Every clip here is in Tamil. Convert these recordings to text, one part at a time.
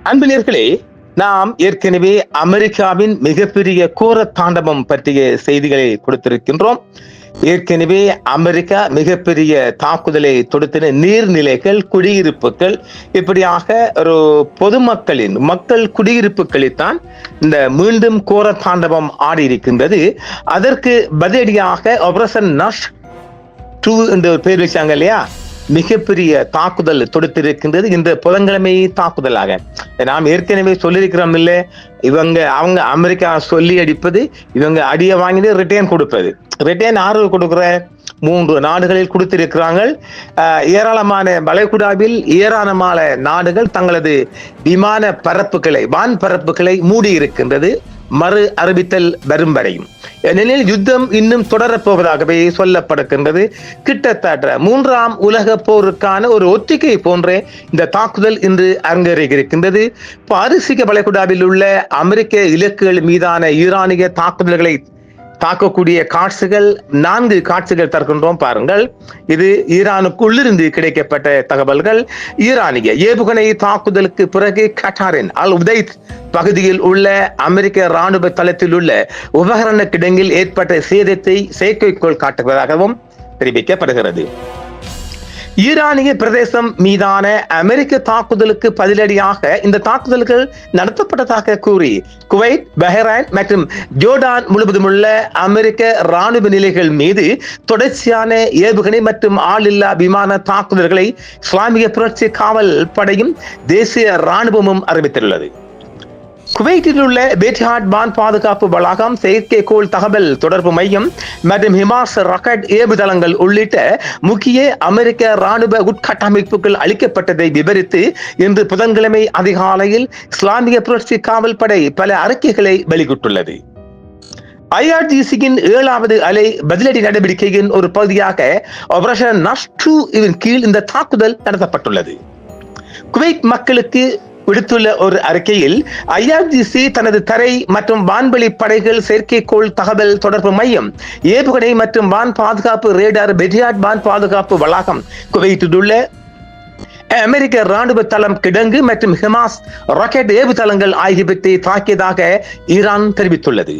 அன்பினர்களே, நாம் ஏற்கனவே அமெரிக்காவின் மிகப்பெரிய கோர தாண்டவம் பற்றிய செய்திகளை கொடுத்திருக்கின்றோம். ஏற்கனவே அமெரிக்கா மிகப்பெரிய தாக்குதலை தொடுத்தின நீர்நிலைகள், குடியிருப்புகள், இப்படியாக ஒரு மக்கள் குடியிருப்புகளைத்தான் இந்த மீண்டும் கோர தாண்டவம் ஆடி இருக்கின்றது. அதற்கு பதிலடியாக ஆபரேஷன் நஷ் 2 என்று பெயர் வச்சாங்க இல்லையா, மிகப்பெரிய தாக்குதல் தொடுத்திருக்கின்றது. இந்த புதன்கிழமை தாக்குதலாக நாம் ஏற்கனவே சொல்லியிருக்கிறோம் இல்ல, அவங்க அமெரிக்கா சொல்லி அடிப்பது, இவங்க அடிய வாங்கிட்டு ரிட்டர்ன் கொடுப்பது. ரிட்டர்ன் ஆறு கொடுக்கிற 3 நாடுகளில் கொடுத்திருக்கிறாங்க. ஏராளமான வளைகுடாவில் ஏராளமான நாடுகள் தங்களது விமான பரப்புகளை, வான் பரப்புகளை மூடி இருக்கின்றது, மறு அறிவித்தல் வரும் வரையும். ஏனெனில் யுத்தம் இன்னும் தொடரப்போவதாகவே சொல்லப்படுகின்றது. கிட்டத்தட்ட 3ஆம் உலக போருக்கான ஒரு ஒத்திகை போன்ற இந்த தாக்குதல் இன்று அரங்கேறியிருக்கின்றது. பாரசீக வளைகுடாவில் உள்ள அமெரிக்க இலக்குகள் மீதான ஈரானிய தாக்குதல்களை தாக்கக்கூடிய காட்சிகள், 4 காட்சிகள் தருகின்றோம் பாருங்கள். இது ஈரானுக்குள்ளிருந்து கிடைக்கப்பட்ட தகவல்கள். ஈரானிய ஏவுகணை தாக்குதலுக்கு பிறகு கட்டாரின் அல் உதைத் பகுதியில் உள்ள அமெரிக்க ராணுவ தளத்தில் உள்ள உபகரண கிடங்கில் ஏற்பட்ட சேதத்தை செயற்கைக்கோள் காட்டுவதாகவும் தெரிவிக்கப்படுகிறது. ஈரானிய பிரதேசம் மீதான அமெரிக்க தாக்குதலுக்கு பதிலடியாக இந்த தாக்குதல்கள் நடத்தப்பட்டதாக கூறி குவைத், பஹ்ரைன் மற்றும் ஜோர்டான் முழுவதும் உள்ள அமெரிக்க ராணுவ நிலைகள் மீது தொடர்ச்சியான ஏவுகணை மற்றும் ஆளில்லா விமான தாக்குதல்களை இஸ்லாமிய புரட்சி காவல் படையும் தேசிய ராணுவமும் அறிவித்துள்ளது. குவைத்தில் உள்ள பெட்ஹாட் வான் பாதுகாப்பு வளாகம், செயற்கைக்கோள் தகவல் தொடர்பு மையம் மற்றும் ஹிமாஸ் ராக்கெட் ஏவுதளங்கள் உள்ளிட்ட முக்கிய அமெரிக்க ராணுவ உட்கட்டமைப்புகள் அளிக்கப்பட்டதை விவரித்து இன்று புதன்கிழமை அதிகாலையில் இஸ்லாமிய புரட்சி காவல் படை பல அறிக்கைகளை வெளியிட்டுள்ளது. IRGCயின் 7வது அலை பதிலடி நடவடிக்கையின் ஒரு பகுதியாக ஆபரேஷன் நஷ் 2 கீழ் இந்த தாக்குதல் நடத்தப்பட்டுள்ளது. குவைத் மக்களுக்கு விடுத்துள்ள ஒரு அறிக்கையில் IRGC தனது தரை மற்றும் வான்வெளி படைகள், செயற்கைக்கோள் தகவல் தொடர்பு மையம், ஏவுகணை மற்றும் வான் பாதுகாப்பு ரேடார், பெட்ஹாட் வான் பாதுகாப்பு வளாகம், குவைத்தில் உள்ள அமெரிக்க ராணுவ தளம், கிடங்கு மற்றும் ஹிமாஸ் ராக்கெட் ஏவுதளங்கள் ஆகியவற்றை தாக்கியதாக ஈரான் தெரிவித்துள்ளது.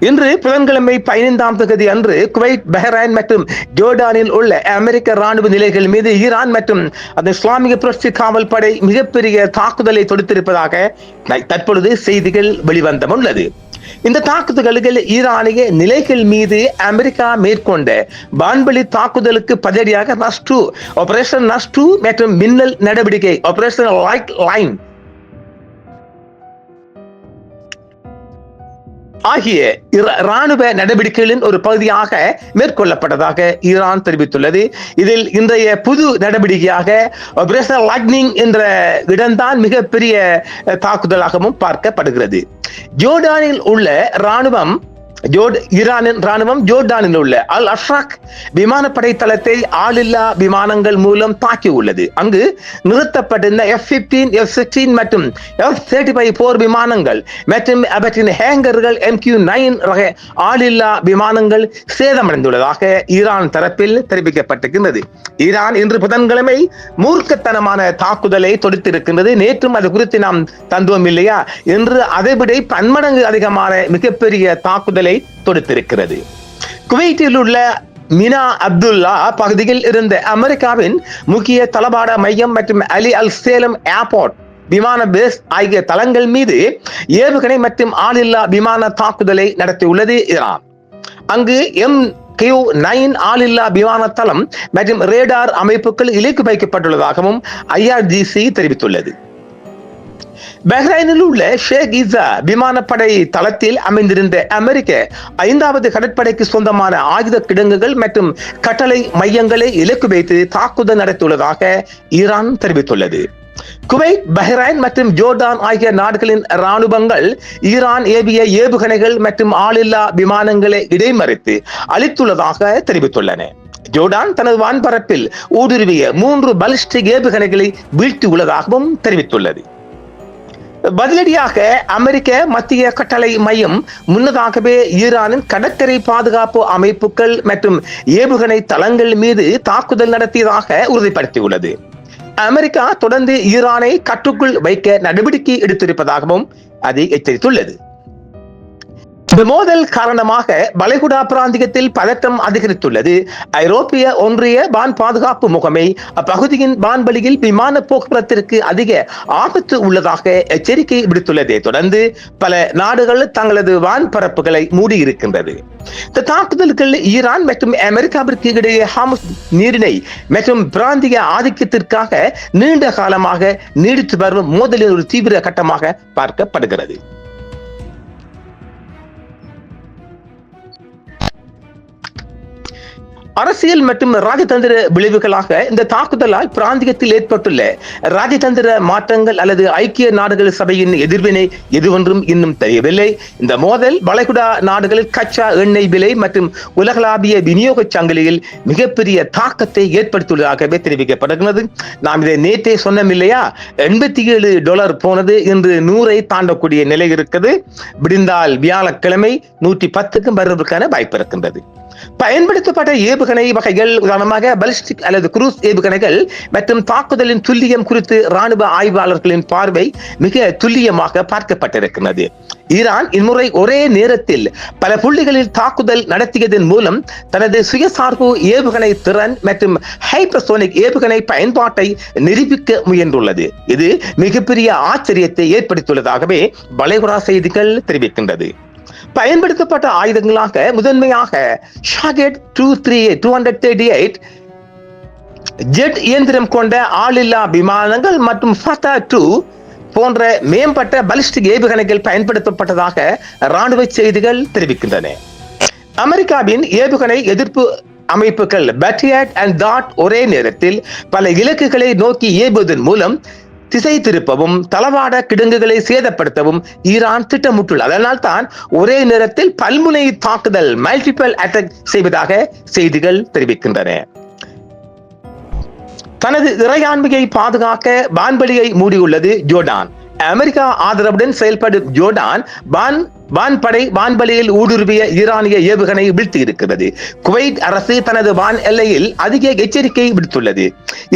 இன்று புதன்கிழமை 15ஆம் தேதி அன்று குவைத், பஹ்ரைன் மற்றும் ஜோர்டானில் உள்ள அமெரிக்க ராணுவ நிலைகள் மீது ஈரான் மற்றும் அந்த இஸ்லாமிய புரட்சி காவல் படை மிகப்பெரிய தாக்குதலை தொடுத்திருப்பதாக தற்பொழுது செய்திகள் வெளிவந்துள்ளது. இந்த தாக்குதல்கள் ஈரானிய நிலைகள் மீது அமெரிக்கா மேற்கொண்ட வான்வெளி தாக்குதலுக்கு பதிலடியாக ஆபரேஷன் நஷ் 2 மற்றும் மின்னல் நடவடிக்கை ஆபரேஷன் லைட் லைன் ஆகிய ராணுவ நடவடிக்கைகளின் ஒரு பகுதியாக மேற்கொள்ளப்பட்டதாக ஈரான் தெரிவித்துள்ளது. இதில் இன்றைய புது நடவடிக்கையாக ஆபரேஷன் லைட்னிங் என்ற இடம்தான் மிகப்பெரிய தாக்குதலாகவும் பார்க்கப்படுகிறது. ஜோர்டானில் உள்ள ராணுவம் ஈரானின் ராணுவம் ஜோர்டானில் உள்ள அல் அஷ்ராக் விமானப்படை தளத்தை ஆளில்லா விமானங்கள் மூலம் தாக்கியுள்ளது. அங்கு நிறுத்தப்பட்டிருந்த F-15, F-16 மற்றும் F-35 போர் விமானங்கள் மற்றும் அவற்றின் ஹேங்கர்கள் MQ-9 ரக ஆளில்லா விமானங்கள் சேதமடைந்துள்ளதாக ஈரான் தரப்பில் தெரிவிக்கப்பட்டிருக்கிறது. ஈரான் இன்று புதன்கிழமை மூர்க்கத்தனமான தாக்குதலை தொடுத்திருக்கின்றது. நேற்றும் அது குறித்து நாம் தந்தோம் இல்லையா? இன்று அதைவிட பன்மடங்கு அதிகமான மிகப்பெரிய தாக்குதலை தொடுத்திருக்கிறது. குவைத்தில் உள்ள மினா அப்துல்லா பகுதியில் இருந்த அமெரிக்காவின் முக்கிய தளபாட மையம் மற்றும் அலி அல் சேலம் ஏர்போர்ட் விமான பேஸ் ஆகிய தளங்கள் மீது ஏவுகணை மற்றும் ஆளில்லா விமான தாக்குதலை நடத்தியுள்ளது ஈரான். அங்கு MQ-9 ஆளில்லா விமான தளம் மற்றும் ரேடார் அமைப்புகள் இலக்கு வைக்கப்பட்டுள்ளதாகவும் IRGC தெரிவித்துள்ளது. பஹ்ரைனில் உள்ள ஷேக் ஈசா விமானப்படை தளத்தில் அமைந்திருந்த அமெரிக்க 5வது கடற்படைக்கு சொந்தமான ஆயுத கிடங்குகள் மற்றும் கட்டளை மையங்களை இலக்கு வைத்து தாக்குதல் நடத்தியுள்ளதாக ஈரான் தெரிவித்துள்ளது. குவைத், பஹ்ரைன் மற்றும் ஜோர்டான் ஆகிய நாடுகளின் ராணுவங்கள் ஈரான் ஏவிய ஏவுகணைகள் மற்றும் ஆளில்லா விமானங்களை இடைமறித்து அளித்துள்ளதாக தெரிவித்துள்ளன. ஜோர்டான் தனது வான்பரப்பில் ஊடுருவிய 3 பாலிஸ்டிக் ஏவுகணைகளை வீழ்த்தியுள்ளதாகவும் தெரிவித்துள்ளது. பதிலடியாக அமெரிக்க மத்திய கட்டளை மையம் முன்னதாகவே ஈரானின் கடற்கரை பாதுகாப்பு அமைப்புகள் மற்றும் ஏவுகணை தளங்கள் மீது தாக்குதல் நடத்தியதாக உறுதிப்படுத்தியுள்ளது. அமெரிக்கா தொடர்ந்து ஈரானை கட்டுக்குள் வைக்க நடவடிக்கை எடுத்திருப்பதாகவும் அது எச்சரித்துள்ளது. இந்த மோதல் காரணமாக வளைகுடா பிராந்தியத்தில் பதட்டம் அதிகரித்துள்ளது. ஐரோப்பிய ஒன்றிய வான் பாதுகாப்பு முகமை அப்பகுதியின் வான்வெளியில் விமான போக்குவரத்திற்கு அதிக ஆபத்து உள்ளதாக எச்சரிக்கை விடுத்துள்ளதை தொடர்ந்து பல நாடுகள் தங்களது வான் பரப்புகளை மூடியிருக்கின்றது. இந்த தாக்குதல்கள் ஈரான் மற்றும் அமெரிக்காவிற்கு இடையே ஹார்முஸ் நீரிணை மற்றும் பிராந்திய ஆதிக்கத்திற்காக நீண்ட காலமாக நீடித்து வரும் மோதலின் ஒரு தீவிர கட்டமாக பார்க்கப்படுகிறது. அரசியல் மற்றும் ராஜதந்திர விளைவுகளாக இந்த தாக்குதலால் பிராந்தியத்தில் ஏற்பட்டுள்ள ராஜதந்திர மாற்றங்கள் அல்லது ஐக்கிய நாடுகள் சபையின் எதிர்வினை எதுவொன்றும் இன்னும் தெரியவில்லை. இந்த மோதல் வளைகுடா நாடுகளில் கச்சா எண்ணெய் விலை மற்றும் உலகளாவிய விநியோக சங்கிலியில் மிகப்பெரிய தாக்கத்தை ஏற்படுத்தியுள்ளதாகவே தெரிவிக்கப்படுகிறது. நாம் இதை நேற்றே சொன்னோம் இல்லையா, $87 போனது இன்று 100 தாண்டக்கூடிய நிலை இருக்குது. விடிந்தால் வியாழக்கிழமை 110க்கும் வருவதற்கான வாய்ப்பு இருக்கின்றது. பயன்படுத்தப்பட்ட ஏவுகணை வகைகள், உதாரணமாக பாலிஸ்டிக் அல்லது குரூஸ் ஏவுகணைகள் மற்றும் தாக்குதலின் துல்லியம் குறித்து ராணுவ ஆய்வாளர்களின் பார்வை மிக துல்லியமாக பார்க்கப்பட்டிருக்கிறது. ஈரான் இம்முறை ஒரே நேரத்தில் பல புள்ளிகளில் தாக்குதல் நடத்தியதன் மூலம் தனது சுயசார்பு ஏவுகணை திறன் மற்றும் ஹைப்பர்சோனிக் ஏவுகணை பயன்பாட்டை நிரூபிக்க முயன்றுள்ளது. இது மிகப்பெரிய ஆச்சரியத்தை ஏற்படுத்தியுள்ளதாகவே வளைகுடா செய்திகள் தெரிவிக்கின்றது. பயன்படுத்தப்பட்ட ஆயுதங்களாக முதன்மையாக ஷாகெட் 238 ஜெட் இயந்திரம் கொண்ட ஆளில்லா விமானங்கள் மற்றும் ஃபத்தா 2 போன்ற மேம்பட்ட பாலிஸ்டிக் ஏவுகணைகள் பயன்படுத்தப்பட்டதாக ராணுவ செய்திகள் தெரிவிக்கின்றன. அமெரிக்காவின் ஏவுகணை எதிர்ப்பு அமைப்புகள் பேட்ரியாட் அண்ட் டாட் ஒரே நேரத்தில் பல இலக்குகளை நோக்கி ஏவுவதன் மூலம் திசை திருப்பவும் தளவாட கிடங்குகளை சேதப்படுத்தவும் ஈரான் திட்டமிட்டுள்ளது. அதனால் தான் ஒரே நேரத்தில் பல்முனை தாக்குதல் மல்டிபிள் அட்டாக் செய்வதாக செய்திகள் தெரிவிக்கின்றன. தனது இறையாண்மையை பாதுகாக்க வான்வெளியை மூடியுள்ளது ஜோர்டான். அமெரிக்கா ஆதரவுடன் செயல்படும் ஜோர்டான் வான்படை வான்வெளியில் ஊடுருவிய ஈரானிய ஏவுகணை வீழ்த்தி இருக்கிறது. குவைத் அரசு தனது வான் எல்லையில் அதிக எச்சரிக்கை விடுத்துள்ளது.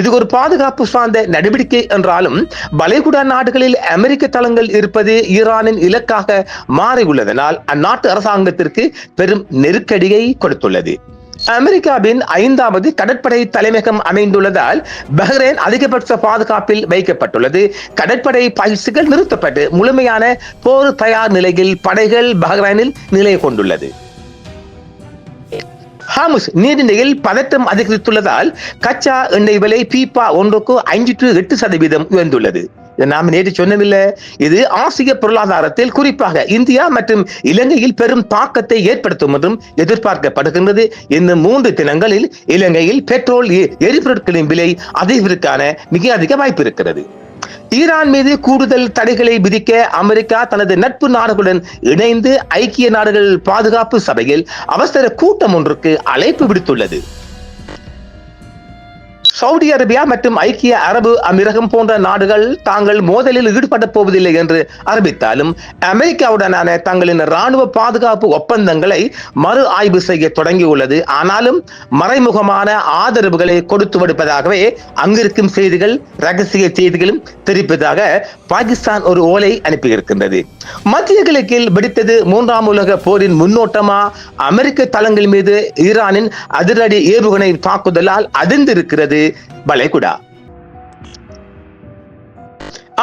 இது ஒரு பாதுகாப்பு சார்ந்த நடவடிக்கை என்றாலும் வளைகுடா நாடுகளில் அமெரிக்க தளங்கள் இருப்பது ஈரானின் இலக்காக மாறியுள்ளதனால் அந்நாட்டு அரசாங்கத்திற்கு பெரும் நெருக்கடியை கொடுத்துள்ளது. அமெரிக்காவின் 5வது கடற்படை தலைமையகம் அமைந்துள்ளதால் பஹ்ரைன் அதிகபட்ச பாதுகாப்பில் வைக்கப்பட்டுள்ளது. கடற்படை பயிற்சிகள் நிறுத்தப்பட்டு முழுமையான போர் தயார் நிலையில் படைகள் பஹ்ரைனில் நிலை கொண்டுள்ளது. ஹார்முஸ் நீரிணையில் பதட்டம் அதிகரித்துள்ளதால் கச்சா எண்ணெய் விலை பீப்பா ஒன்றுக்கு 5-8% உயர்ந்துள்ளது. நாம் நேற்று சொன்னதில்லை, இது ஆசிய பொருளாதாரத்தில் குறிப்பாக இந்தியா மற்றும் இலங்கையில் பெரும் தாக்கத்தை ஏற்படுத்தும் என்றும் எதிர்பார்க்கப்படுகின்றது. இன்னும் 3 தினங்களில் இலங்கையில் பெட்ரோல் எரிபொருட்களின் விலை அதிகரிக்கான மிக அதிக வாய்ப்பு இருக்கிறது. ஈரான் மீது கூடுதல் தடைகளை விதிக்க அமெரிக்கா தனது நட்பு நாடுகளுடன் இணைந்து ஐக்கிய நாடுகள் பாதுகாப்பு சபையில் அவசர கூட்டம் ஒன்றுக்கு அழைப்பு விடுத்துள்ளது. சவுதி அரேபியா மற்றும் ஐக்கிய அரபு அமீரகம் போன்ற நாடுகள் தாங்கள் மோதலில் ஈடுபட போவதில்லை என்று அறிவித்தாலும் அமெரிக்காவுடனான தங்களின் ராணுவ பாதுகாப்பு ஒப்பந்தங்களை மறு ஆய்வு செய்ய தொடங்கியுள்ளது. ஆனாலும் மறைமுகமான ஆதரவுகளை கொடுத்து வருவதாகவே அங்கிருக்கும் செய்திகள், ரகசிய செய்திகளும் தெரிவிப்பதாக பாகிஸ்தான் ஒரு ஓலை அனுப்பியிருக்கின்றது. மத்திய கிழக்கில் வெடித்தது 3ஆம் உலக போரின் முன்னோட்டமா? அமெரிக்க தளங்கள் மீது ஈரானின் அதிரடி ஏவுகணை தாக்குதலால் அதிர்ந்திருக்கிறது வளைகுடா.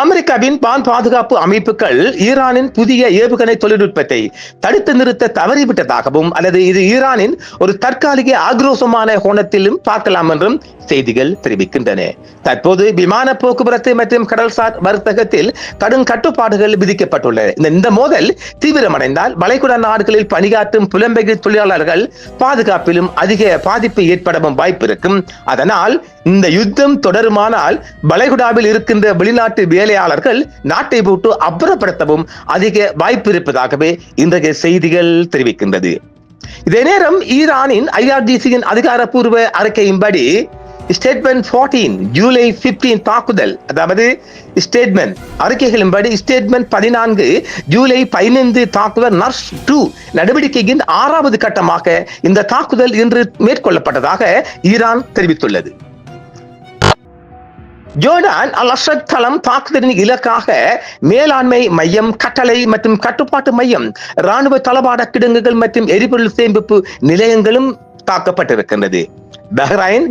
அமெரிக்காவின் வான் பாதுகாப்பு அமைப்புகள் ஈரானின் புதிய ஏவுகணை தொழில்நுட்பத்தை தடுத்து நிறுத்த தவறிவிட்டதாகவும் அல்லது இது ஈரானின் ஒரு தற்காலிக ஆக்ரோஷமான கோணத்திலும் பார்க்கலாம் என்றும் செய்திகள் தெரிவிக்கின்றன. தற்போது விமான போக்குவரத்து மற்றும் கடல்சார் வர்த்தகத்தில் கடும் கட்டுப்பாடுகள் விதிக்கப்பட்டுள்ளன. இந்த மோதல் தீவிரமடைந்தால் வளைகுடா நாடுகளில் பணியாற்றும் புலம்பெயர் தொழிலாளர்கள் பாதுகாப்பிலும் அதிக பாதிப்பு ஏற்படவும் வாய்ப்பு இருக்கும். அதனால் இந்த யுத்தம் தொடருமானால் வளைகுடாவில் இருக்கின்ற வெளிநாட்டு வேலையாளர்கள் நாட்டை விட்டு அப்புறப்படுத்தவும் அதிக வாய்ப்பு இருப்பதாகவே இன்றைய செய்திகள் தெரிவிக்கின்றது. இதே நேரம் ஈரானின் IRGCயின் அதிகாரப்பூர்வ அறிக்கையின்படி ஸ்டேட்மெண்ட் 14 ஜூலை 15 தாக்குதல், அதாவது ஸ்டேட்மெண்ட் அறிக்கைகளின்படி ஸ்டேட்மெண்ட் 14 ஜூலை 15 தாக்குதல் நர்ஸ் 2 நடவடிக்கையின் 6வது கட்டமாக இந்த தாக்குதல் இன்று மேற்கொள்ளப்பட்டதாக ஈரான் தெரிவித்துள்ளது. ஜோர்டான் அல் அஸ்ரத் தளம் தாக்குதலின் இலக்காக மேலாண்மை மையம், கட்டளை மற்றும் கட்டுப்பாட்டு மையம், ராணுவ தளவாட கிடங்குகள் மற்றும் எரிபொருள் சேமிப்பு நிலையங்களும் தாக்கப்பட்டிருக்கின்றது. பஹ்ரைன்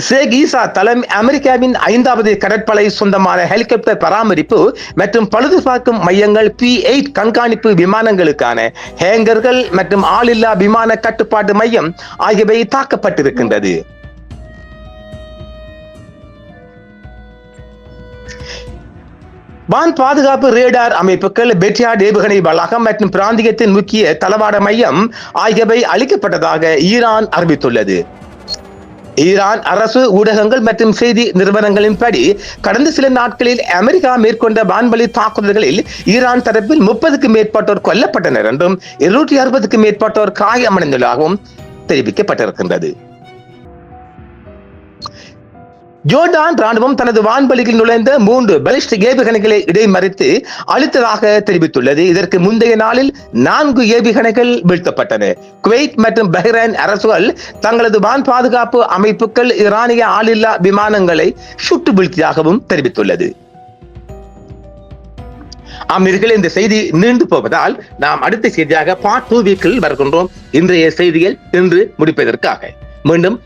ஷேக் ஈசா தளம் அமெரிக்காவின் 5வது கடற்படை சொந்தமான ஹெலிகாப்டர் பராமரிப்பு மற்றும் பழுது பார்க்கும் மையங்கள், P-8 கண்காணிப்பு விமானங்களுக்கான ஹேங்கர்கள் மற்றும் ஆளில்லா விமான கட்டுப்பாட்டு மையம் ஆகியவை தாக்கப்பட்டிருக்கின்றது. வான் பாதுகாப்பு ரேடார் அமைப்புகள், பெட்யார்ட் ஏவுகணை வளாகம் மற்றும் பிராந்தியத்தின் முக்கிய தளவாட மையம் ஆகியவை அளிக்கப்பட்டதாக ஈரான் அறிவித்துள்ளது. ஈரான் அரசு ஊடகங்கள் மற்றும் செய்தி நிறுவனங்களின்படி கடந்த சில நாட்களில் அமெரிக்கா மேற்கொண்ட வான்வழி தாக்குதல்களில் ஈரான் தரப்பில் 30க்கும் மேற்பட்டோர் கொல்லப்பட்டனர் என்றும் 260க்கும் மேற்பட்டோர் காயமடைந்துள்ளதாகவும் தெரிவிக்கப்பட்டிருக்கின்றது. ஜோர்டான் ராணுவம் தனது வான்வெளியில் நுழைந்த 3 பாலிஸ்டிக் ஏவுகணைகளை இடைமறித்து அழித்ததாக தெரிவித்துள்ளது. இதற்கு முந்தைய நாளில் 4 ஏவுகணைகள் வீழ்த்தப்பட்டன. குவைத் மற்றும் பஹ்ரைன் அரசுகள் தங்களது வான் பாதுகாப்பு அமைப்புகள் ஈரானிய ஆளில்லா விமானங்களை சுட்டு வீழ்த்தியதாகவும் தெரிவித்துள்ளது. அமெரிக்கில் இந்த செய்தி நீண்டு போவதால் நாம் அடுத்த செய்தியாக பார்ட் 2 வருகின்றோம். இன்றைய செய்திகள் இன்று முடிப்பதற்காக மீண்டும்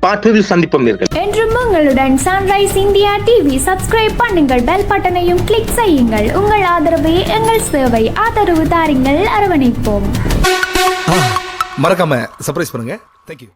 பார்ட் 2 சந்திப்போம். என்றும் உங்களுடன் சன்ரைஸ் இந்தியா டிவி சப்ஸ்கிரைப் பண்ணுங்கள், பெல் பட்டனையும் கிளிக் செய்யுங்கள். உங்கள் ஆதரவே எங்கள் சேவை. ஆதரவு தாருங்கள், அரவணைப்போம். மறக்காம சர்ப்ரைஸ் பண்ணுங்க. தேங்க்யூ.